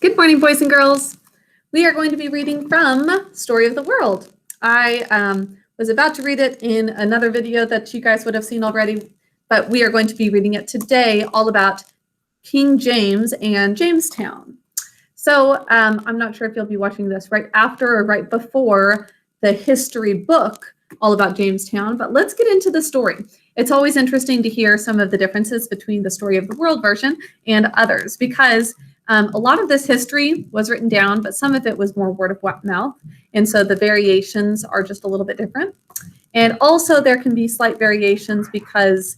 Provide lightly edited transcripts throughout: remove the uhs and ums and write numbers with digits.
Good morning, boys and girls. We are going to be reading from Story of the World. I was about to read it in another video that you guys would have seen already, but we are going to be reading it today all about King James and Jamestown. So I'm not sure if you'll be watching this right after or right before the history book all about Jamestown, but let's get into the story. It's always interesting to hear some of the differences between the Story of the World version and others because a lot of this history was written down, but some of it was more word of mouth. And so the variations are just a little bit different. And also there can be slight variations because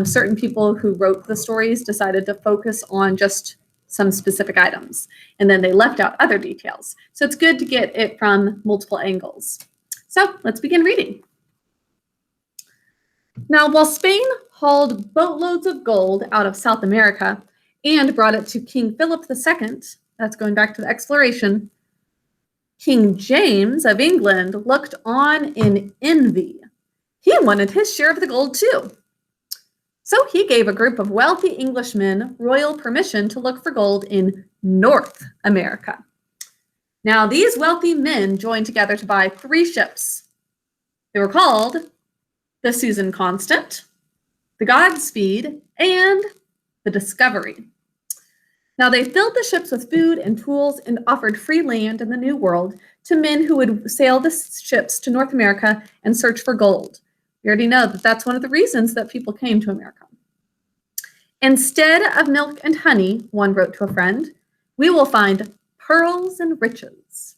certain people who wrote the stories decided to focus on just some specific items. And then they left out other details. So it's good to get it from multiple angles. So let's begin reading. Now, while Spain hauled boatloads of gold out of South America, and brought it to King Philip II, that's going back to the exploration, King James of England looked on in envy. He wanted his share of the gold too. So he gave a group of wealthy Englishmen royal permission to look for gold in North America. Now, these wealthy men joined together to buy 3 ships. They were called the Susan Constant, the Godspeed, and the Discovery. Now, they filled the ships with food and tools and offered free land in the New World to men who would sail the ships to North America and search for gold. We already know that that's one of the reasons that people came to America. Instead of milk and honey, one wrote to a friend, we will find pearls and riches.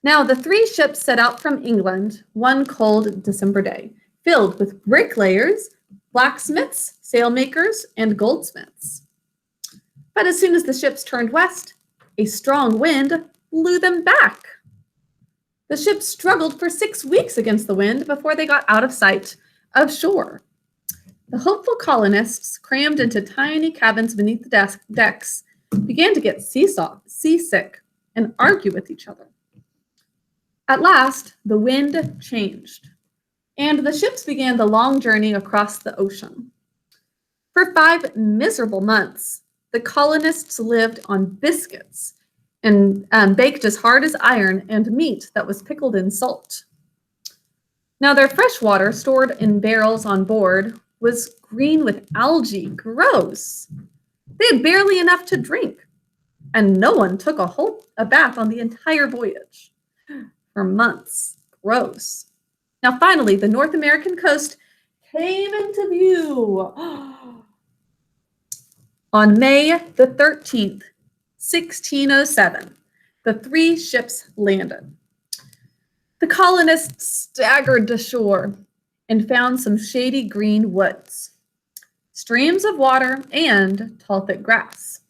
Now, the 3 ships set out from England one cold December day, filled with bricklayers, blacksmiths, sailmakers, and goldsmiths. But as soon as the ships turned west, a strong wind blew them back. The ships struggled for 6 weeks against the wind before they got out of sight of shore. The hopeful colonists, crammed into tiny cabins beneath the decks, began to get seasick, and argue with each other. At last, the wind changed, and the ships began the long journey across the ocean. For 5 miserable months, the colonists lived on biscuits and baked as hard as iron and meat that was pickled in salt. Now, their fresh water stored in barrels on board was green with algae. Gross. They had barely enough to drink, and no one took a bath on the entire voyage. For months. Gross. Now, finally, the North American coast came into view. On May the 13th, 1607, the 3 ships landed. The colonists staggered to shore and found some shady green woods, streams of water, and tall, thick grass.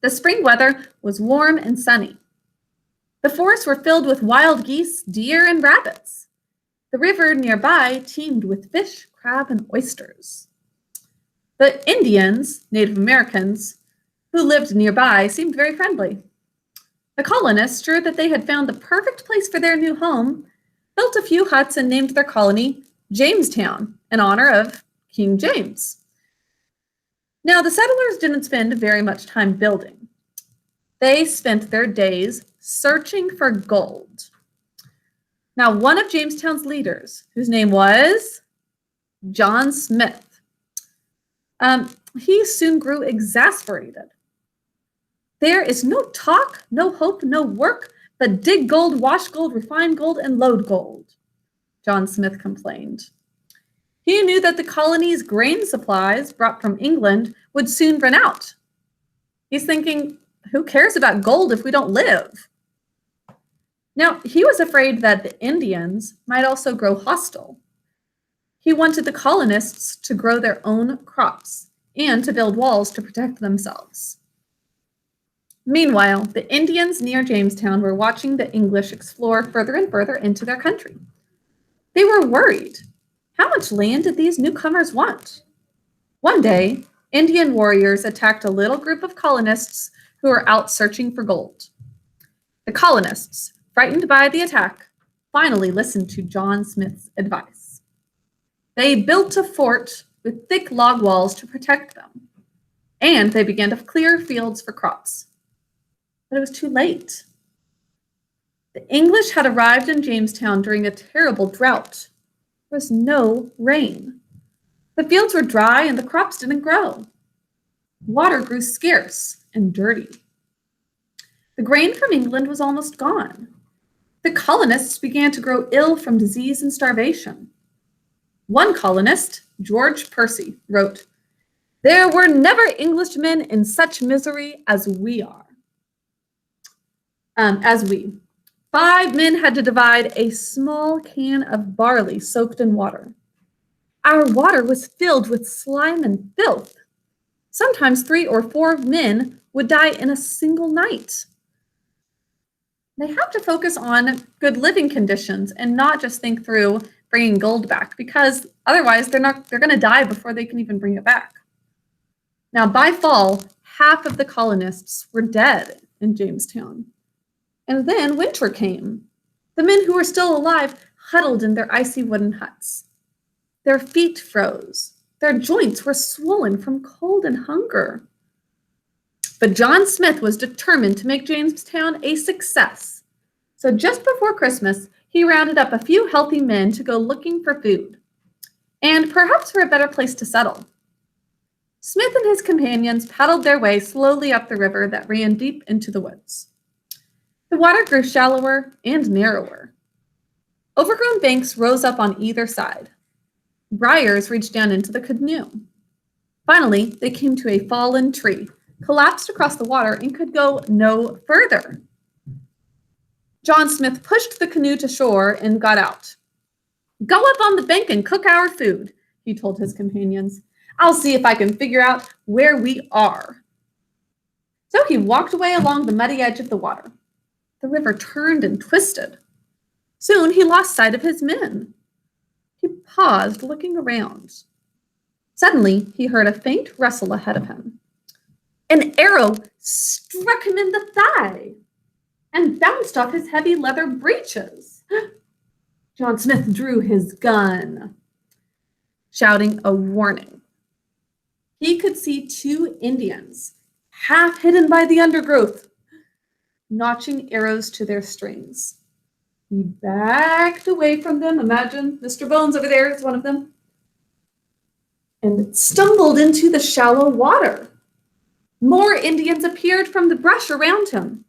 The spring weather was warm and sunny. The forests were filled with wild geese, deer, and rabbits. The river nearby teemed with fish, crab, and oysters. The Indians, Native Americans, who lived nearby seemed very friendly. The colonists, sure that they had found the perfect place for their new home, built a few huts and named their colony Jamestown in honor of King James. Now, the settlers didn't spend very much time building. They spent their days searching for gold. Now, one of Jamestown's leaders, whose name was John Smith, he soon grew exasperated. There is no talk, no hope, no work, but dig gold, wash gold, refine gold, and load gold, John Smith complained. He knew that the colony's grain supplies brought from England would soon run out. He's thinking, who cares about gold if we don't live? Now, he was afraid that the Indians might also grow hostile. He wanted the colonists to grow their own crops and to build walls to protect themselves. Meanwhile, the Indians near Jamestown were watching the English explore further and further into their country. They were worried. How much land did these newcomers want? One day, Indian warriors attacked a little group of colonists who were out searching for gold. The colonists, frightened by the attack, finally listened to John Smith's advice. They built a fort with thick log walls to protect them, and they began to clear fields for crops. but it was too late. The English had arrived in Jamestown during a terrible drought. There was no rain. The fields were dry and the crops didn't grow. Water grew scarce and dirty. The grain from England was almost gone. The colonists began to grow ill from disease and starvation. One colonist, George Percy, wrote, "There were never Englishmen in such misery as we are." As we. 5 men had to divide a small can of barley soaked in water. Our water was filled with slime and filth. Sometimes 3 or 4 men would die in a single night. They have to focus on good living conditions and not just think through bringing gold back, because otherwise they're going to die before they can even bring it back. Now, by fall, half of the colonists were dead in Jamestown. And then winter came. The men who were still alive huddled in their icy wooden huts. Their feet froze. Their joints were swollen from cold and hunger. But John Smith was determined to make Jamestown a success. So just before Christmas, he rounded up a few healthy men to go looking for food, and perhaps for a better place to settle. Smith and his companions paddled their way slowly up the river that ran deep into the woods. The water grew shallower and narrower. Overgrown banks rose up on either side. Briars reached down into the canoe. Finally, they came to a fallen tree, collapsed across the water, and could go no further. John Smith pushed the canoe to shore and got out. "Go up on the bank and cook our food," he told his companions. "I'll see if I can figure out where we are." So he walked away along the muddy edge of the water. The river turned and twisted. Soon he lost sight of his men. He paused, looking around. Suddenly, he heard a faint rustle ahead of him. An arrow struck him in the thigh and bounced off his heavy leather breeches. John Smith drew his gun, shouting a warning. He could see 2 Indians, half hidden by the undergrowth, notching arrows to their strings. He backed away from them. Imagine Mr. Bones over there is one of them, and stumbled into the shallow water. More Indians appeared from the brush around him.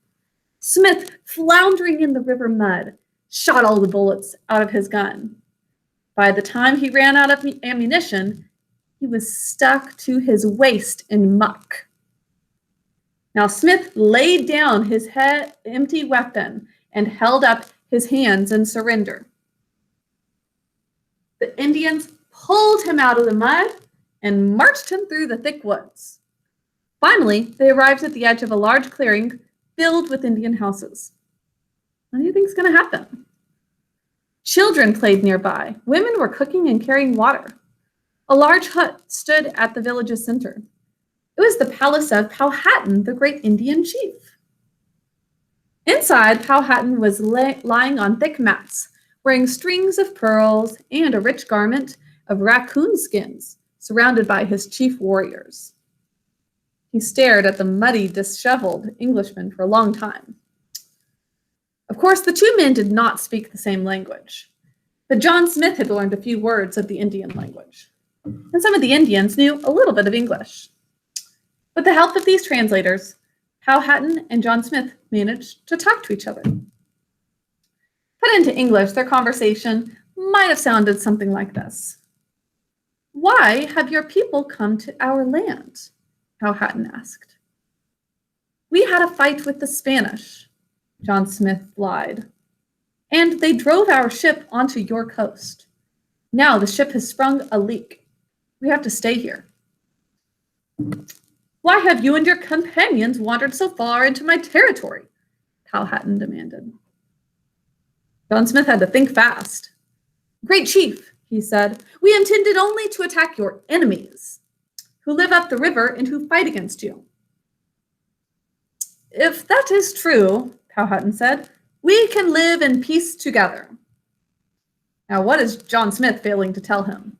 Smith, floundering in the river mud, shot all the bullets out of his gun. By the time he ran out of ammunition, he was stuck to his waist in muck. Now Smith laid down his empty weapon and held up his hands in surrender. The Indians pulled him out of the mud and marched him through the thick woods. Finally, they arrived at the edge of a large clearing filled with Indian houses. What do you think is going to happen? Children played nearby. Women were cooking and carrying water. A large hut stood at the village's center. It was the palace of Powhatan, the great Indian chief. Inside, Powhatan was lying on thick mats, wearing strings of pearls and a rich garment of raccoon skins, surrounded by his chief warriors. He stared at the muddy, disheveled Englishman for a long time. Of course, the 2 men did not speak the same language, but John Smith had learned a few words of the Indian language, and some of the Indians knew a little bit of English. With the help of these translators, Powhatan and John Smith managed to talk to each other. Put into English, their conversation might have sounded something like this. "Why have your people come to our land?" Powhatan asked. "We had a fight with the Spanish," John Smith lied, "and they drove our ship onto your coast. Now the ship has sprung a leak. We have to stay here." "Why have you and your companions wandered so far into my territory?" Powhatan demanded. John Smith had to think fast. "Great chief," he said, "we intended only to attack your enemies, who live up the river and who fight against you." "If that is true," Powhatan said, "we can live in peace together." Now, what is John Smith failing to tell him?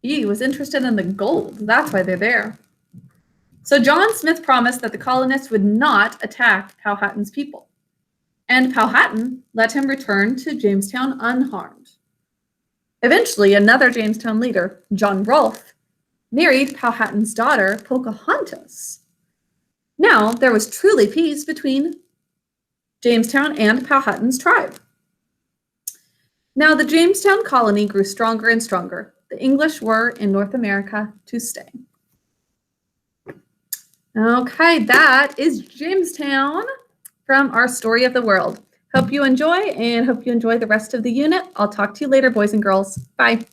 He was interested in the gold. That's why they're there. So John Smith promised that the colonists would not attack Powhatan's people, and Powhatan let him return to Jamestown unharmed. Eventually, another Jamestown leader, John Rolfe, married Powhatan's daughter, Pocahontas. Now there was truly peace between Jamestown and Powhatan's tribe. Now the Jamestown colony grew stronger and stronger. The English were in North America to stay. Okay, that is Jamestown from our story of the world. Hope you enjoy and hope you enjoy the rest of the unit. I'll talk to you later, boys and girls. Bye.